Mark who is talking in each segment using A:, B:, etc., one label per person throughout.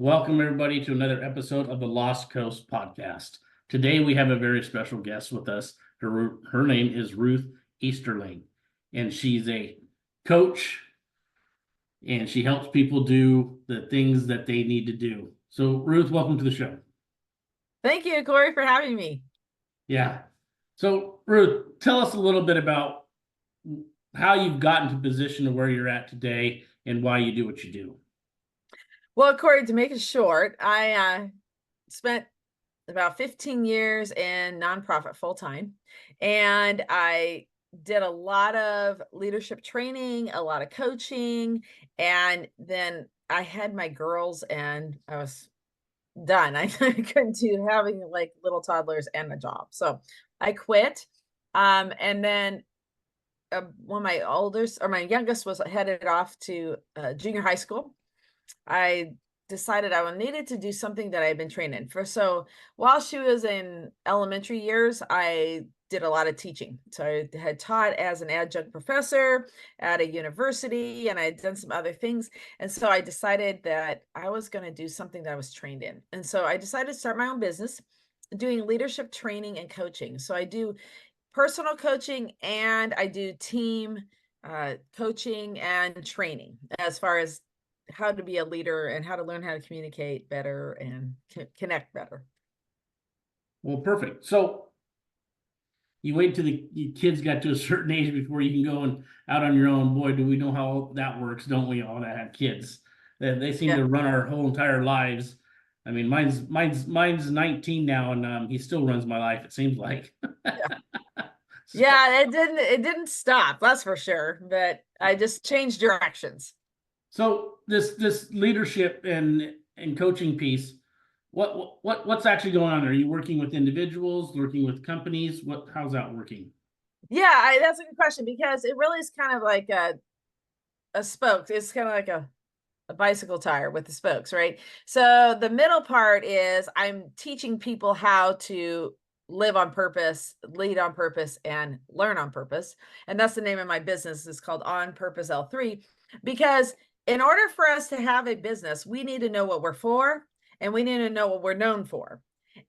A: Welcome, everybody, to another episode of the Lost Coast podcast. Today, we have a very special guest with us. Her name is Ruth Easterling, and she's a coach, and she helps people do the things that they need to do. So, Ruth, welcome to the show.
B: Thank you, Cory, for having me.
A: Yeah. So, Ruth, tell us a little bit about how you've gotten to the position of where you're at today and why you do what you do.
B: Well, Cory, to make it short, I spent about 15 years in nonprofit full-time, and I did a lot of leadership training, a lot of coaching, and then I had my girls and I was done. I couldn't do having like little toddlers and a job. So I quit. And then when my youngest was headed off to junior high school, I decided I needed to do something that I had been trained in for. So while she was in elementary years, I did a lot of teaching. So I had taught as an adjunct professor at a university, and I had done some other things. And so I decided that I was going to do something that I was trained in. And so I decided to start my own business doing leadership training and coaching. So I do personal coaching and I do team coaching and training as far as how to be a leader and how to learn how to communicate better and connect better.
A: Well, perfect. So, you wait till the kids got to a certain age before you can go and out on your own. Boy, do we know how that works, don't we? All that have kids. They seem to run our whole entire lives. I mean, mine's 19 now, and he still runs my life. It seems like.
B: Yeah, it didn't stop. That's for sure. But I just changed directions.
A: So this leadership and coaching piece, what's actually going on there? Are you working with individuals, working with companies? How's that working?
B: Yeah, that's a good question because it really is kind of like a spoke. It's kind of like a bicycle tire with the spokes, right? So the middle part is I'm teaching people how to live on purpose, lead on purpose, and learn on purpose. And that's the name of my business. It's called On Purpose L3, because in order for us to have a business, we need to know what we're for and we need to know what we're known for.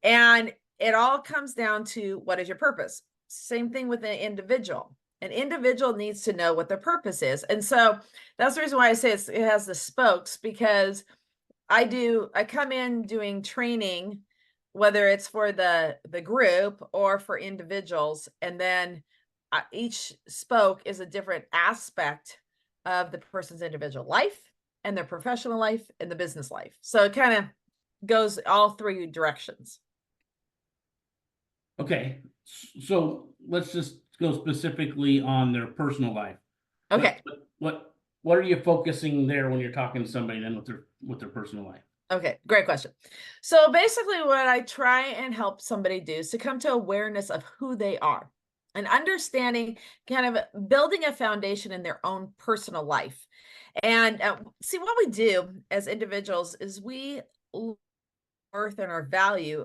B: And it all comes down to what is your purpose? Same thing with an individual. An individual needs to know what their purpose is. And so that's the reason why I say it has the spokes, because I come in doing training, whether it's for the group or for individuals, and then each spoke is a different aspect of the person's individual life and their professional life and the business life. So it kind of goes all three directions.
A: Okay, so let's just go specifically on their personal life.
B: Okay.
A: What are you focusing there when you're talking to somebody then with their personal life?
B: Okay, great question. So basically what I try and help somebody do is to come to awareness of who they are and understanding, kind of building a foundation in their own personal life. And see, what we do as individuals is we worth and our value,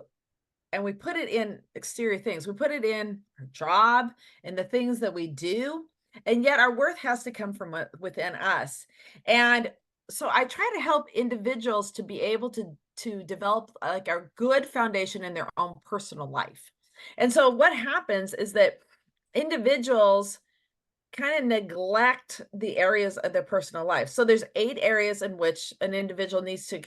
B: and we put it in exterior things. We put it in our job and the things that we do, and yet our worth has to come from within us. And so I try to help individuals to be able to develop like a good foundation in their own personal life. And so what happens is that individuals kind of neglect the areas of their personal life. So there's 8 areas in which an individual needs to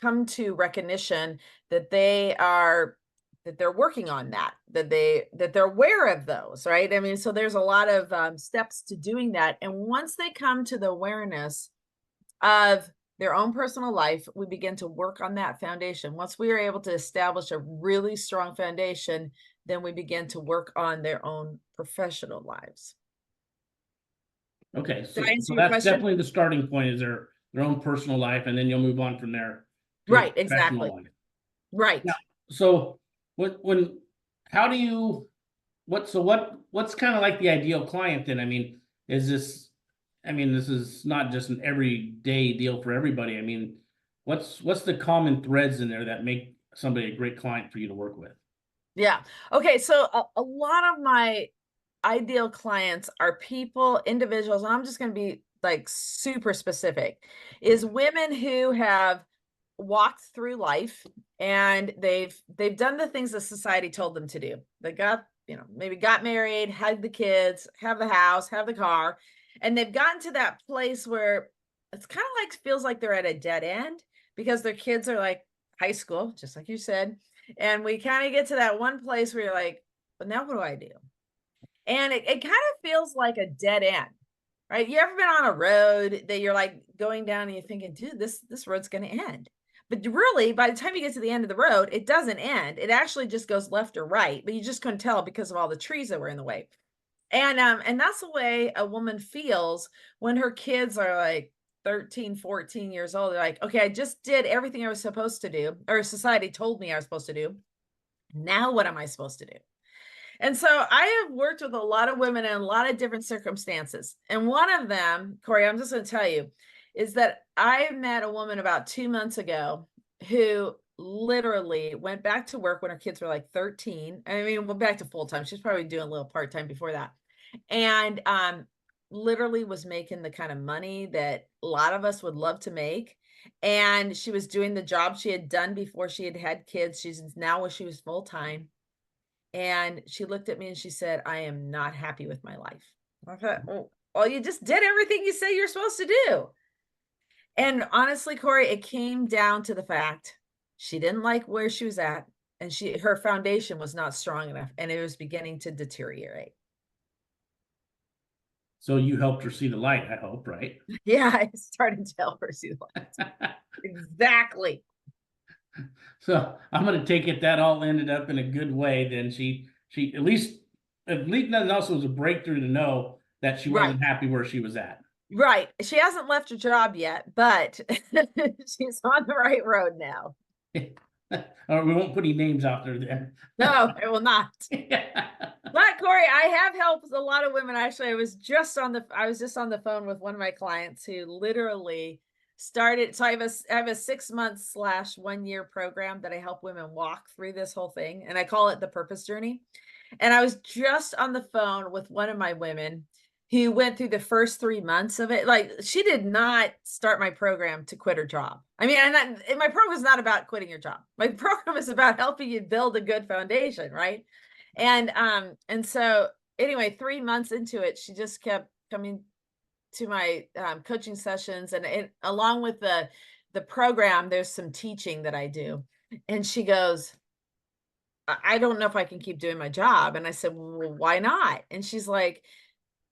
B: come to recognition that they're working on that they're aware of those, right? I mean, so there's a lot of steps to doing that. And once they come to the awareness of their own personal life, we begin to work on that foundation. Once we are able to establish a really strong foundation, then we begin to work on their own professional lives.
A: Okay, so
B: Did I answer your
A: that's
B: question?
A: definitely the starting point is their own personal life, and then you'll move on from there to
B: Right,
A: their professional
B: exactly.
A: life.
B: Right.
A: Now, so how do you what's kind of like the ideal client then? I mean, this is not just an everyday deal for everybody. I mean, what's the common threads in there that make somebody a great client for you to work with?
B: Yeah. Okay. So a lot of my ideal clients are people, individuals, and I'm just going to be like super specific, is women who have walked through life, and they've done the things that society told them to do. They got, maybe got married, had the kids, have the house, have the car, and they've gotten to that place where it's kind of like feels like they're at a dead end because their kids are like high school, just like you said. And we kind of get to that one place where you're like, but now what do I do? And it kind of feels like a dead end, right? You ever been on a road that you're like going down and you're thinking, dude, this road's going to end. But really, by the time you get to the end of the road, it doesn't end. It actually just goes left or right, but you just couldn't tell because of all the trees that were in the way. And that's the way a woman feels when her kids are like 13, 14 years old. They're like, okay, I just did everything I was supposed to do, or society told me I was supposed to do. Now what am I supposed to do? And so I have worked with a lot of women in a lot of different circumstances. And one of them, Cory, I'm just going to tell you, is that I met a woman about 2 months ago who literally went back to work when her kids were like 13. I mean, went back to full time. She's probably doing a little part time before that. And literally was making the kind of money that a lot of us would love to make. And she was doing the job she had done before she had kids. She's now when she was full time. And she looked at me and she said, I am not happy with my life. I thought, well, you just did everything you say you're supposed to do. And honestly, Cory, it came down to the fact she didn't like where she was at, and her foundation was not strong enough, and it was beginning to deteriorate.
A: So you helped her see the light, I hope, right?
B: Yeah, I started to help her see the light. Exactly.
A: So I'm going to take it that all ended up in a good way. Then she at least nothing else was a breakthrough to know that she
B: Right.
A: wasn't happy where she was at.
B: Right. She hasn't left her job yet, but she's on the right road now.
A: We won't put any names out there then.
B: No, I will not. But Cory, I have helped a lot of women. Actually, I was just on the phone with one of my clients who literally started. So I have a 6 month/1 year program that I help women walk through this whole thing, and I call it the purpose journey. And I was just on the phone with one of my women who went through the first 3 months of it. Like, she did not start my program to quit her job. I mean, and my program is not about quitting your job. My program is about helping you build a good foundation, right? And so anyway, 3 months into it, she just kept coming to my coaching sessions, and along with the program, there's some teaching that I do. And she goes, I don't know if I can keep doing my job. And I said, well, why not? And she's like,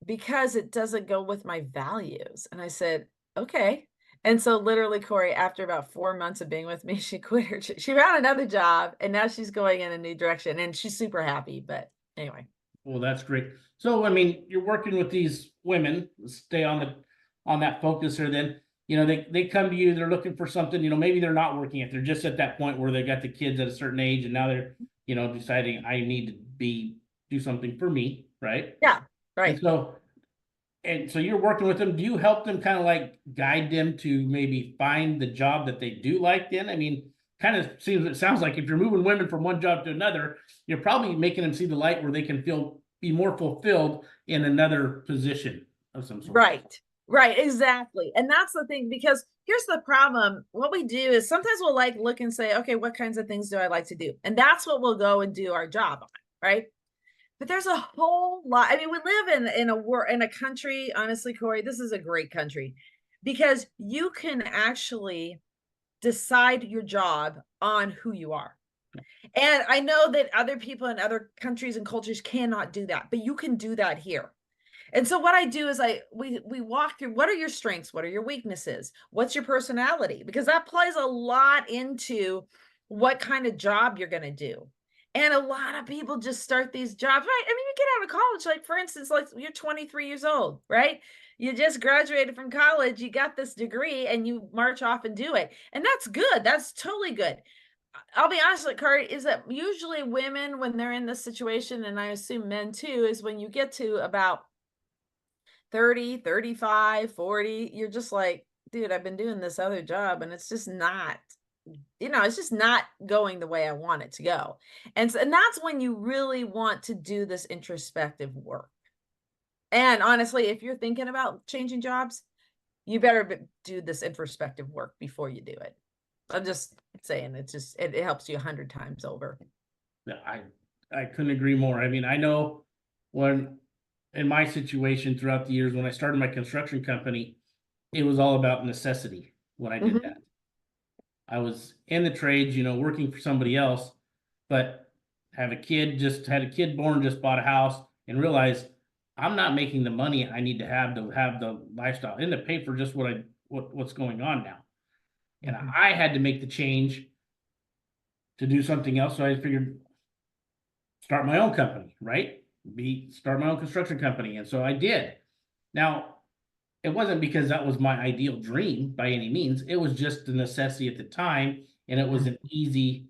B: because it doesn't go with my values. And I said, okay. And so literally, Cory, after about 4 months of being with me, she quit her. She found another job, and now she's going in a new direction, and she's super happy. But anyway.
A: Well, that's great. So, I mean, you're working with these women, stay on that focus here then. They come to you, they're looking for something, maybe they're not working it. They're just at that point where they got the kids at a certain age and now they're, deciding I need to do something for me, right?
B: Yeah, right.
A: And so you're working with them. Do you help them kind of like guide them to maybe find the job that they do like then? I mean, it sounds like if you're moving women from one job to another, you're probably making them see the light where they can be more fulfilled in another position of some sort.
B: Right, exactly. And that's the thing, because here's the problem. What we do is sometimes we'll like look and say, okay, what kinds of things do I like to do? And that's what we'll go and do our job on, right? But there's a whole lot. I mean, we live in a country, honestly, Cory, this is a great country, because you can actually decide your job on who you are. And I know that other people in other countries and cultures cannot do that, but you can do that here. And so what I do is we walk through, what are your strengths? What are your weaknesses? What's your personality? Because that plays a lot into what kind of job you're going to do. And a lot of people just start these jobs, right? I mean, you get out of college, like for instance, like you're 23 years old, right? You just graduated from college, you got this degree, and you march off and do it. And that's good. That's totally good. I'll be honest with Cory, is that usually women, when they're in this situation, and I assume men too, is when you get to about 30, 35, 40, you're just like, dude, I've been doing this other job and it's just not, it's just not going the way I want it to go. And that's when you really want to do this introspective work. And honestly, if you're thinking about changing jobs, you better do this introspective work before you do it. I'm just saying, it helps you 100 times over.
A: Yeah, I couldn't agree more. I mean, I know when in my situation throughout the years when I started my construction company, it was all about necessity when I did
B: Mhm.
A: that. I was in the trades, working for somebody else, but just had a kid born, just bought a house, and realized I'm not making the money I need to have the lifestyle and to pay for just what's going on now. And
B: Mhm.
A: I had to make the change to do something else. So I figured start my own company, right? Start my own construction company. And so I did. Now, it wasn't because that was my ideal dream by any means. It was just a necessity at the time, and it was
B: Mhm.
A: an easy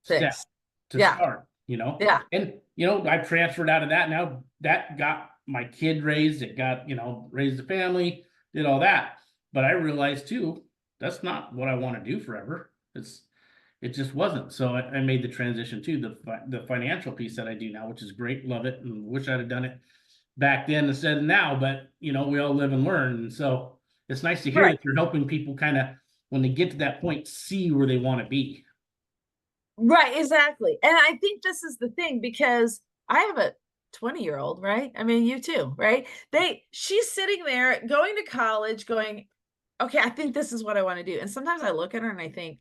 A: step
B: Fix.
A: to
B: Yeah.
A: start.
B: Yeah.
A: And I've transferred out of that now. That got my kid raised, it got, raised the family, did all that. But I realized too, that's not what I want to do forever. It just wasn't. So I made the transition to the financial piece that I do now, which is great, love it, and wish I'd have done it back then instead of now. But we all live and learn, and so it's nice to hear
B: Right.
A: that you're helping people kind of when they get to that point see where they want to be.
B: Right, exactly. And I think this is the thing because I have a 20-year-old, right? I mean, you too, right? She's sitting there going to college, going, okay, I think this is what I want to do. And sometimes I look at her and I think,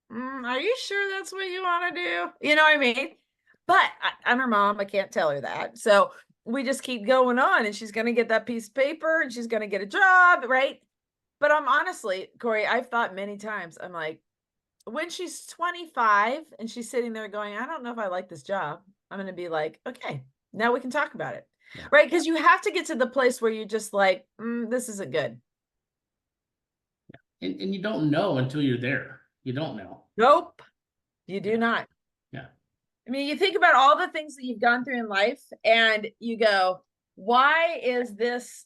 B: are you sure that's what you want to do? You know what I mean? But I'm her mom. I can't tell her that. So we just keep going on and she's going to get that piece of paper and she's going to get a job, right? But I'm honestly, Cory, I've thought many times, I'm like, when she's 25 and she's sitting there going, I don't know if I like this job, I'm going to be like, okay, now we can talk about it.
A: Yeah.
B: Right. Because you have to get to the place where you're just like, this isn't good.
A: And you don't know until you're there. You don't know.
B: Nope, you do
A: Yeah.
B: not.
A: Yeah.
B: I mean, you think about all the things that you've gone through in life and you go, why is this,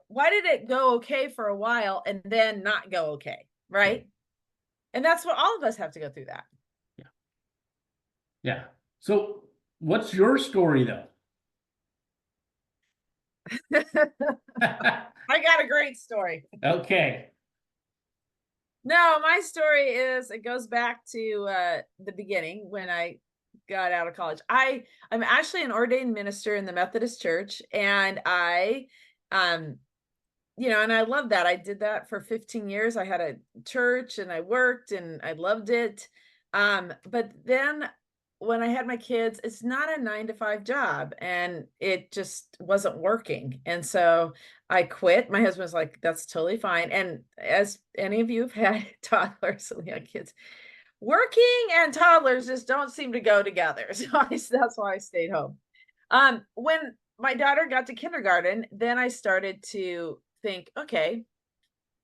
B: why did it go okay for a while and then not go okay? Right. And that's what all of us have to go through that.
A: Yeah. Yeah. So what's your story though?
B: I got a great story.
A: Okay.
B: No, my story is it goes back to the beginning when I got out of college. I'm actually an ordained minister in the Methodist Church, and um and I love that. I did that for 15 years. I had a church and I worked and I loved it. But then when I had my kids, it's not a 9 to 5 job and it just wasn't working. And so I quit. My husband's like, that's totally fine. And as any of you have had toddlers and young kids, working and toddlers just don't seem to go together. So that's why I stayed home. When my daughter got to kindergarten, then I started to think, okay,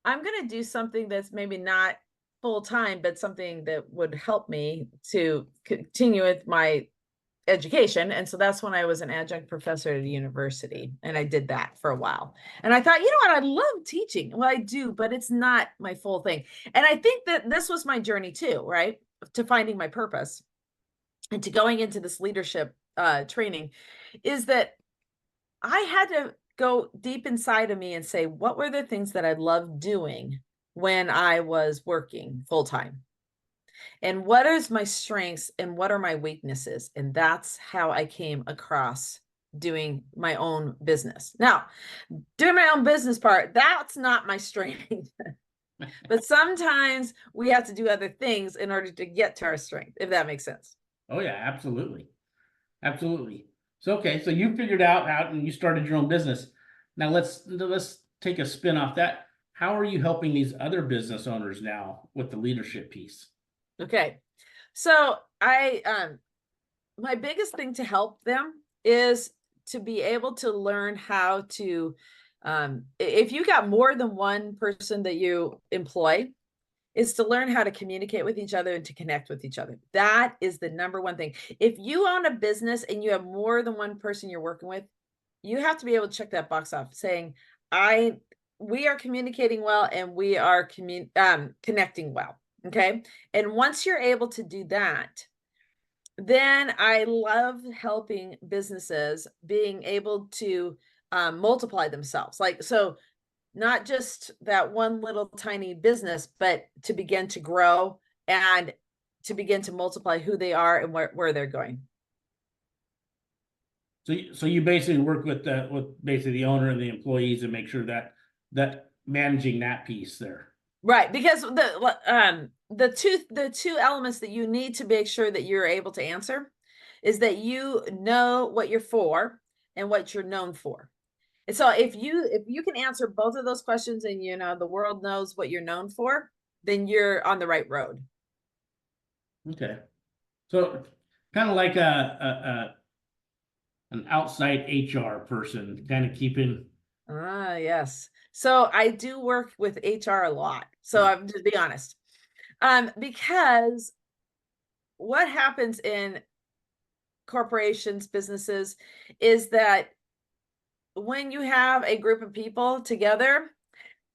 B: I'm going to do something that's maybe not full time, but something that would help me to continue with my education. And so that's when I was an adjunct professor at a university. And I did that for a while. And I thought, you know what? I love teaching. Well, I do, but it's not my full thing. And I think that this was my journey too, right? To finding my purpose and to going into this leadership training is that I had to go deep inside of me and say, what were the things that I loved doing when I was working full time? And what is my strengths and what are my weaknesses? And that's how I came across doing my own business. Now, doing my own business part, that's not my strength. But sometimes we have to do other things in order to get to our strength, if that makes sense.
A: Oh yeah, absolutely. Absolutely. So okay, so you figured out and you started your own business. Now let's take a spin off that. How are you helping these other business owners now with the leadership piece?
B: Okay. So my biggest thing to help them is to be able to learn how to if you got more than one person that you employ, is to learn how to communicate with each other and to connect with each other. That is the number one thing. If you own a business and you have more than one person you're working with, you have to be able to check that box off saying, I we are communicating well and we are connecting well. Okay. And once you're able to do that, then I love helping businesses being able to multiply themselves. Like, so not just that one little tiny business, but to begin to grow and to begin to multiply who they are and where they're going.
A: So you basically work with basically the owner and the employees and make sure that managing that piece there.
B: Right, because the two elements that you need to make sure that you're able to answer is that you know what you're for and what you're known for. And so if you can answer both of those questions and the world knows what you're known for, then you're on the right road.
A: Okay. So kind of like an outside HR person, kind of keeping.
B: Ah, yes. So I do work with HR a lot. So I'm to be honest. Because what happens in corporations, businesses, is that when you have a group of people together,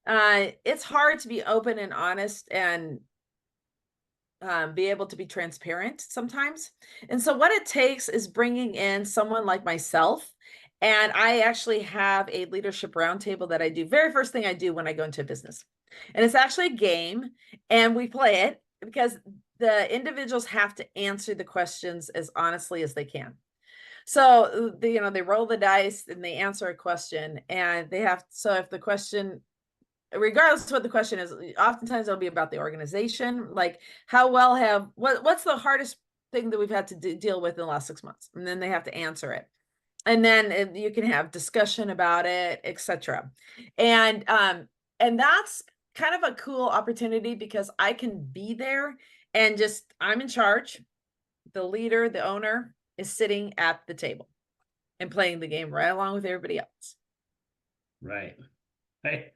B: it's hard to be open and honest and be able to be transparent sometimes. And so what it takes is bringing in someone like myself. And I actually have a leadership roundtable that I do. Very first thing I do when I go into a business. And it's actually a game, and we play it because the individuals have to answer the questions as honestly as they can. So they roll the dice and they answer a question, and so if the question, regardless of what the question is, oftentimes it'll be about the organization, like how well what's the hardest thing that we've had to deal with in the last 6 months, and then they have to answer it, and then you can have discussion about it, etc. And that's kind of a cool opportunity because I can be there and I'm in charge. The leader, the owner, is sitting at the table and playing the game right along with everybody else.
A: Right. I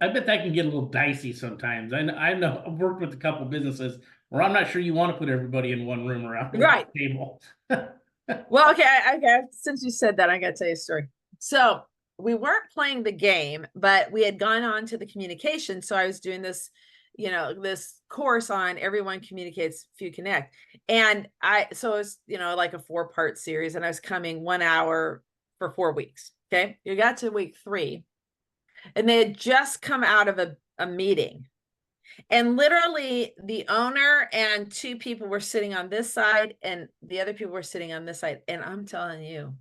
A: bet that can get a little dicey sometimes. I know I've worked with a couple businesses where I'm not sure you want to put everybody in one room around the table.
B: Well, okay, since you said that, I got to tell you a story. So we weren't playing the game, but we had gone on to the communication. So I was doing this, this course on everyone communicates, few connect. And so it was, like a 4-part series, and I was coming 1 hour for 4 weeks. Okay. You got to week 3, and they had just come out of a meeting. And literally the owner and 2 people were sitting on this side and the other people were sitting on this side. And I'm telling you,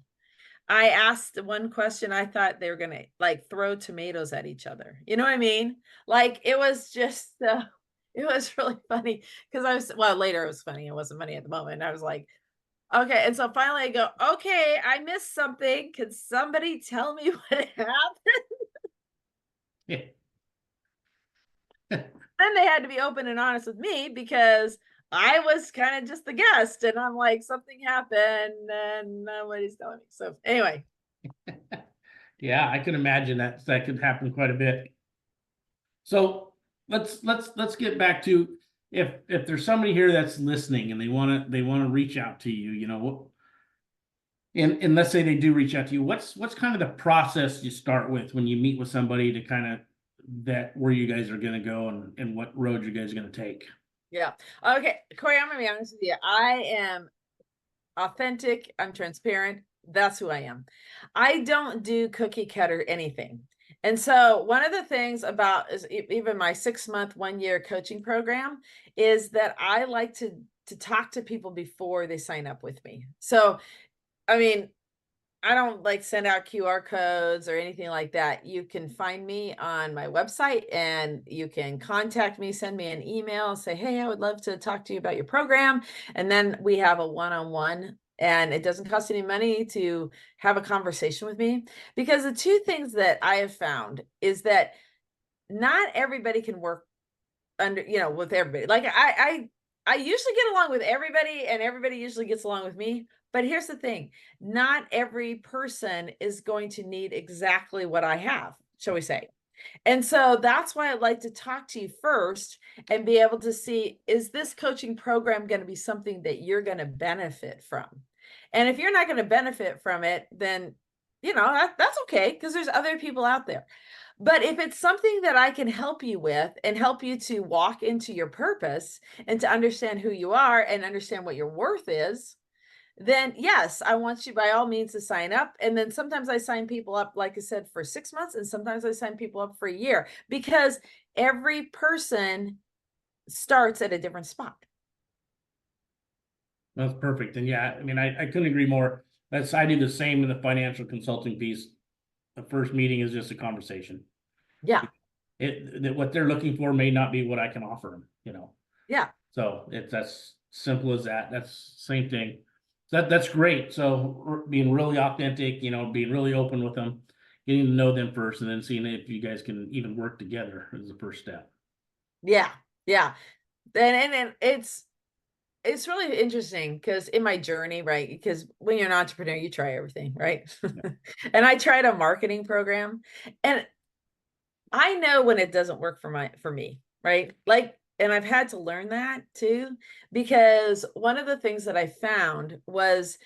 B: I asked one question. I thought they were going to like throw tomatoes at each other. You know what I mean? Like it was just, it was really funny because later it was funny. It wasn't funny at the moment. I was like, okay. And so finally I go, okay, I missed something. Could somebody tell me what happened?
A: Yeah.
B: Then they had to be open and honest with me because I was kind of just the guest, and I'm like, something happened and nobody's telling me. So anyway.
A: Yeah, I can imagine that could happen quite a bit. So let's get back to if there's somebody here that's listening and they want to reach out to you, and let's say they do reach out to you, what's kind of the process you start with when you meet with somebody to kind of vet where you guys are going to go and what road you guys are going to take?
B: Yeah. Okay, Cory, I'm gonna be honest with you. I am authentic. I'm transparent. That's who I am. I don't do cookie cutter anything. And so one of the things about even my 6-month, 1-year coaching program is that I like to talk to people before they sign up with me. So, I mean, I don't like send out QR codes or anything like that. You can find me on my website and you can contact me, send me an email, say, hey, I would love to talk to you about your program. And then we have a one-on-one, and it doesn't cost any money to have a conversation with me. Because the 2 things that I have found is that not everybody can work with everybody. Like I usually get along with everybody, and everybody usually gets along with me. But here's the thing, not every person is going to need exactly what I have, shall we say. And so that's why I'd like to talk to you first and be able to see, is this coaching program going to be something that you're going to benefit from? And if you're not going to benefit from it, then, that's okay, because there's other people out there. But if it's something that I can help you with and help you to walk into your purpose and to understand who you are and understand what your worth is, then yes, I want you by all means to sign up. And then sometimes I sign people up, like I said, for 6 months, and sometimes I sign people up for a year, because every person starts at a different spot.
A: That's perfect. And yeah, I mean, I couldn't agree more. I do the same in the financial consulting piece. The first meeting is just a conversation.
B: Yeah.
A: What they're looking for may not be what I can offer them, you know.
B: Yeah.
A: So it's as simple as that. That's same thing. That's great. So being really authentic, you know, being really open with them, getting to know them first, and then seeing if you guys can even work together is the first step.
B: Yeah. Yeah. And it's really interesting because in my journey, right? Because when you're an entrepreneur, you try everything, right?
A: Yeah.
B: And I tried a marketing program, and I know when it doesn't work for me, right? Like, and I've had to learn that too, because one of the things that I found was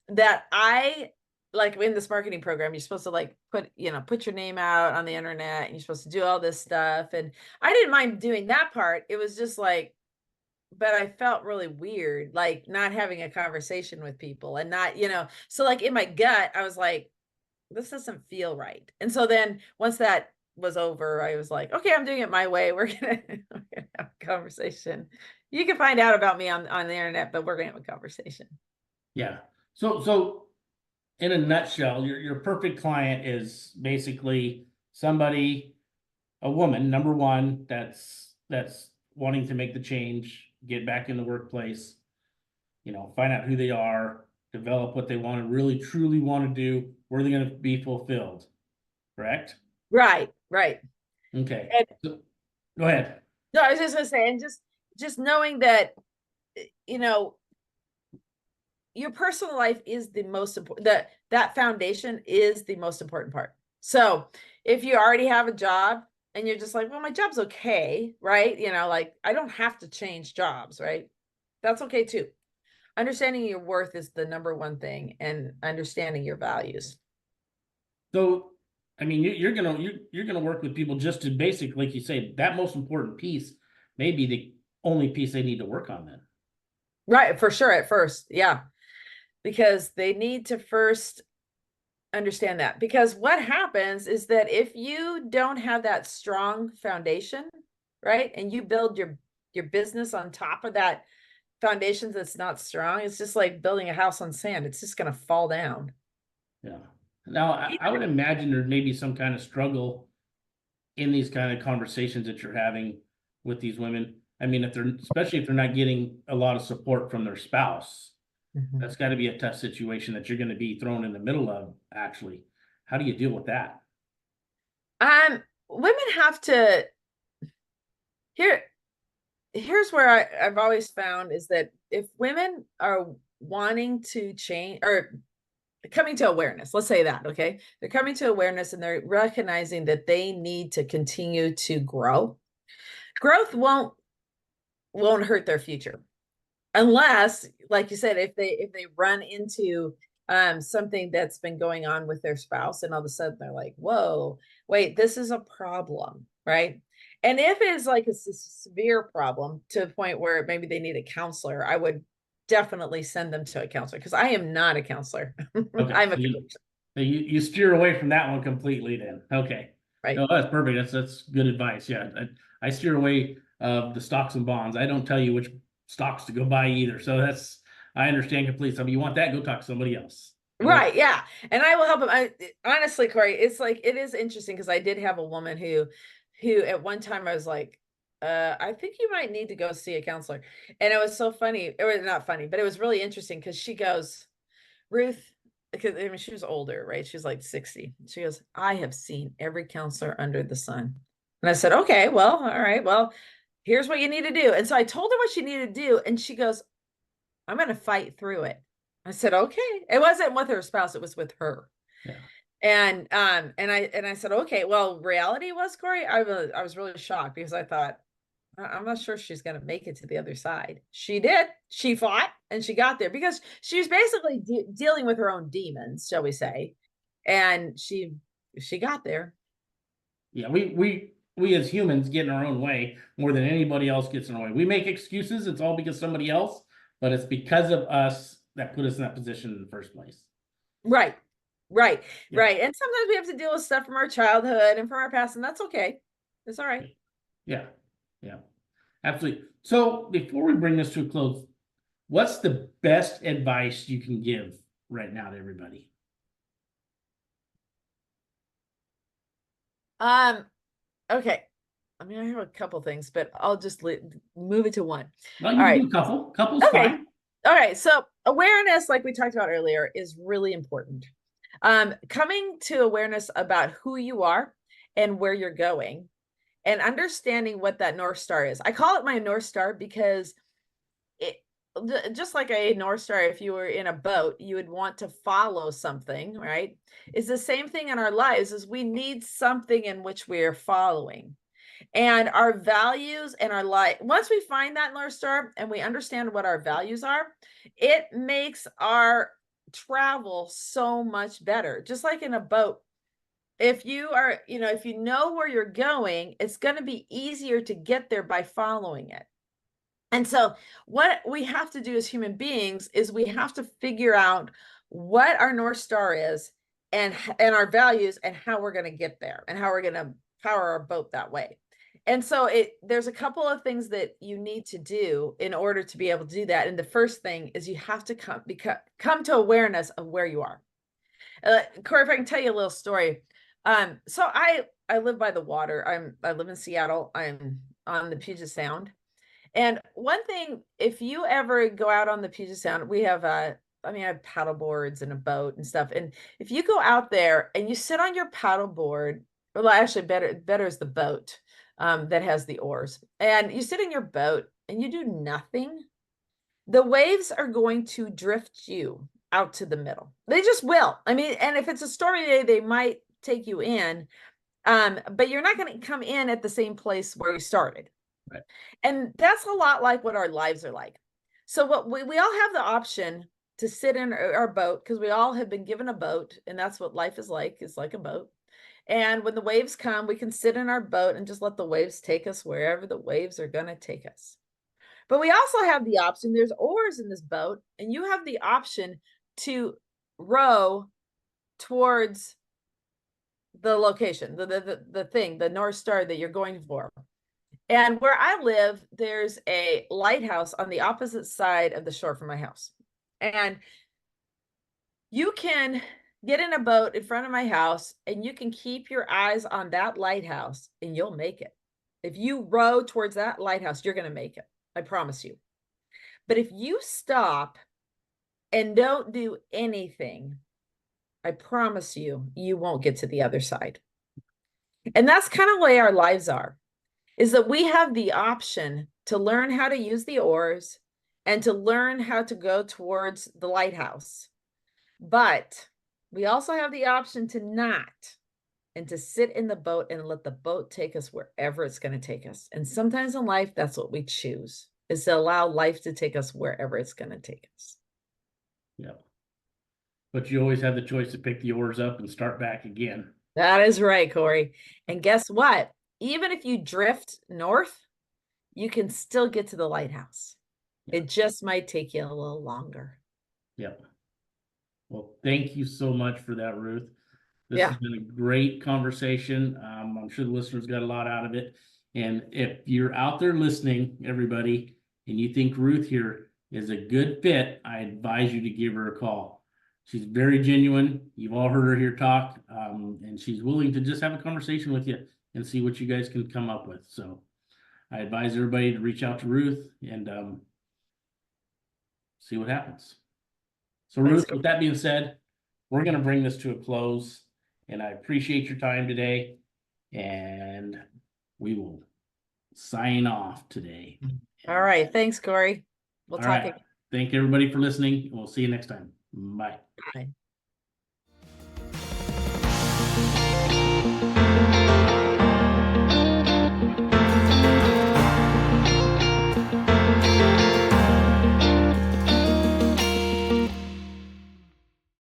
B: that I like in this marketing program, you're supposed to like put your name out on the internet, and you're supposed to do all this stuff. And I didn't mind doing that part. It was just like, but I felt really weird, like not having a conversation with people and not, so like in my gut, I was like, this doesn't feel right. And so then once that was over, I was like, okay, I'm doing it my way. We're gonna have a conversation. You can find out about me on the internet, but we're gonna have a conversation.
A: Yeah. So in a nutshell, your perfect client is basically somebody, a woman, number one, that's wanting to make the change, get back in the workplace, you know, find out who they are, develop what they want to really truly want to do, where they're going to be fulfilled. Correct?
B: Right, right.
A: Okay.
B: And
A: So, go ahead.
B: no, I was just gonna say, and just knowing that, you know, your personal life is the most important, that foundation is the most important part. So if you already have a job and you're just like, well, my job's okay, right? Like I don't have to change jobs, right? That's okay too. Understanding your worth is the number one thing, and understanding your values.
A: So, I mean, you're gonna work with people just to basically, like you say, that most important piece may be the only piece they need to work on then.
B: Right, for sure at first. Yeah. Because they need to first understand that. Because what happens is that if you don't have that strong foundation, right? And you build your business on top of that foundation that's not strong, it's just like building a house on sand. It's just going to fall down.
A: Yeah. Now, I would imagine there may be some kind of struggle in these kind of conversations that you're having with these women. I mean, especially if they're not getting a lot of support from their spouse,
B: Mhm.
A: that's got to be a tough situation that you're going to be thrown in the middle of, actually. How do you deal with that?
B: Women have to here. Here's where I've always found is that if women are wanting to change or coming to awareness, let's say that, okay? They're coming to awareness and they're recognizing that they need to continue to grow. Growth won't hurt their future, unless, like you said, if they run into something that's been going on with their spouse, and all of a sudden they're like, whoa, wait, this is a problem, right? And if it's like a severe problem to the point where maybe they need a counselor, I would definitely send them to a counselor, because I am not a counselor.
A: Okay,
B: I'm a
A: so
B: coach,
A: you steer away from that one completely then. Okay.
B: right?
A: No, that's perfect. That's good advice. Yeah. I steer away of the stocks and bonds. I don't tell you which stocks to go buy either. So I understand completely. So if you want that, go talk to somebody else.
B: Right, yeah. And I will help them. Honestly, Cory, it's like it is interesting because I did have a woman who at one time I was like, I think you might need to go see a counselor. And it was so funny, or not funny, but it was really interesting because she goes, Ruth, because I mean she was older, right? She was like 60. She goes, I have seen every counselor under the sun. And I said, okay, well, all right, well, here's what you need to do. And so I told her what she needed to do, and she goes, I'm going to fight through it. I said, okay. It wasn't with her spouse, it was with her.
A: Yeah.
B: And I said, okay, well, reality was, Cory, I was really shocked because I thought, I'm not sure she's going to make it to the other side. She did. She fought and she got there because she was basically dealing with her own demons, shall we say. And she got there.
A: Yeah. We as humans get in our own way more than anybody else gets in our way. We make excuses. It's all because somebody else, but it's because of us that put us in that position in the first place.
B: Right. Right.
A: Yeah.
B: Right. And sometimes we have to deal with stuff from our childhood and from our past, and that's okay. It's all right.
A: Yeah. Yeah. Absolutely. So before we bring this to a close, what's the best advice you can give right now to everybody?
B: Okay. I mean, I have a couple things, but I'll just move it to one.
A: Well,
B: All
A: you can
B: right.
A: do a couple. Couple's
B: Okay.
A: fine.
B: All right. So awareness, like we talked about earlier, is really important. Coming to awareness about who you are and where you're going and understanding what that North Star is. I call it my North Star because it, just like a North Star, if you were in a boat, you would want to follow something, right? It's the same thing in our lives, is we need something in which we are following. And our values and our life, once we find that North Star and we understand what our values are, it makes our travel so much better. Just like in a boat, if you are, if you know where you're going, it's going to be easier to get there by following it. And so what we have to do as human beings is we have to figure out what our North Star is and our values and how we're going to get there and how we're going to power our boat that way. And so there's a couple of things that you need to do in order to be able to do that. And the first thing is you have to come to awareness of where you are. Cory, if I can tell you a little story. So I live by the water. I live in Seattle. I'm on the Puget Sound. And one thing, if you ever go out on the Puget Sound, we have I have paddle boards and a boat and stuff. And if you go out there and you sit on your paddle board, well, actually better is the boat that has the oars. And you sit in your boat and you do nothing, the waves are going to drift you out to the middle. They just will. I mean, and if it's a stormy day, they might take you in, but you're not going to come in at the same place where you started.
A: Right.
B: And that's a lot like what our lives are like. So what we all have the option to sit in our boat, because we all have been given a boat, and that's what life is like. It's like a boat. And when the waves come, we can sit in our boat and just let the waves take us wherever the waves are going to take us. But we also have the option, there's oars in this boat, and you have the option to row towards the location, the thing, the North Star that you're going for. And where I live, there's a lighthouse on the opposite side of the shore from my house. And you can get in a boat in front of my house and you can keep your eyes on that lighthouse and you'll make it. If you row towards that lighthouse, you're going to make it. I promise you. But if you stop and don't do anything, I promise you, you won't get to the other side. And that's kind of the way our lives are, is that we have the option to learn how to use the oars and to learn how to go towards the lighthouse. But we also have the option to not, and to sit in the boat and let the boat take us wherever it's going to take us. And sometimes in life, that's what we choose, is to allow life to take us wherever it's going to take us.
A: Yeah. But you always have the choice to pick the oars up and start back again.
B: That is right, Cory. And guess what? Even if you drift north, you can still get to the lighthouse. Yeah. It just might take you a little longer.
A: Yep. Well, thank you so much for that, Ruth. This has been a great conversation. I'm sure the listeners got a lot out of it. And if you're out there listening, everybody, and you think Ruth here is a good fit, I advise you to give her a call. She's very genuine. You've all heard her here talk, and she's willing to just have a conversation with you and see what you guys can come up with. So I advise everybody to reach out to Ruth and see what happens. So Ruth, with that being said, we're going to bring this to a close. And I appreciate your time today. And we will sign off today.
B: All right. Thanks, Cory. We'll talk again.
A: Thank everybody for listening. We'll see you next time. Bye.
B: Bye.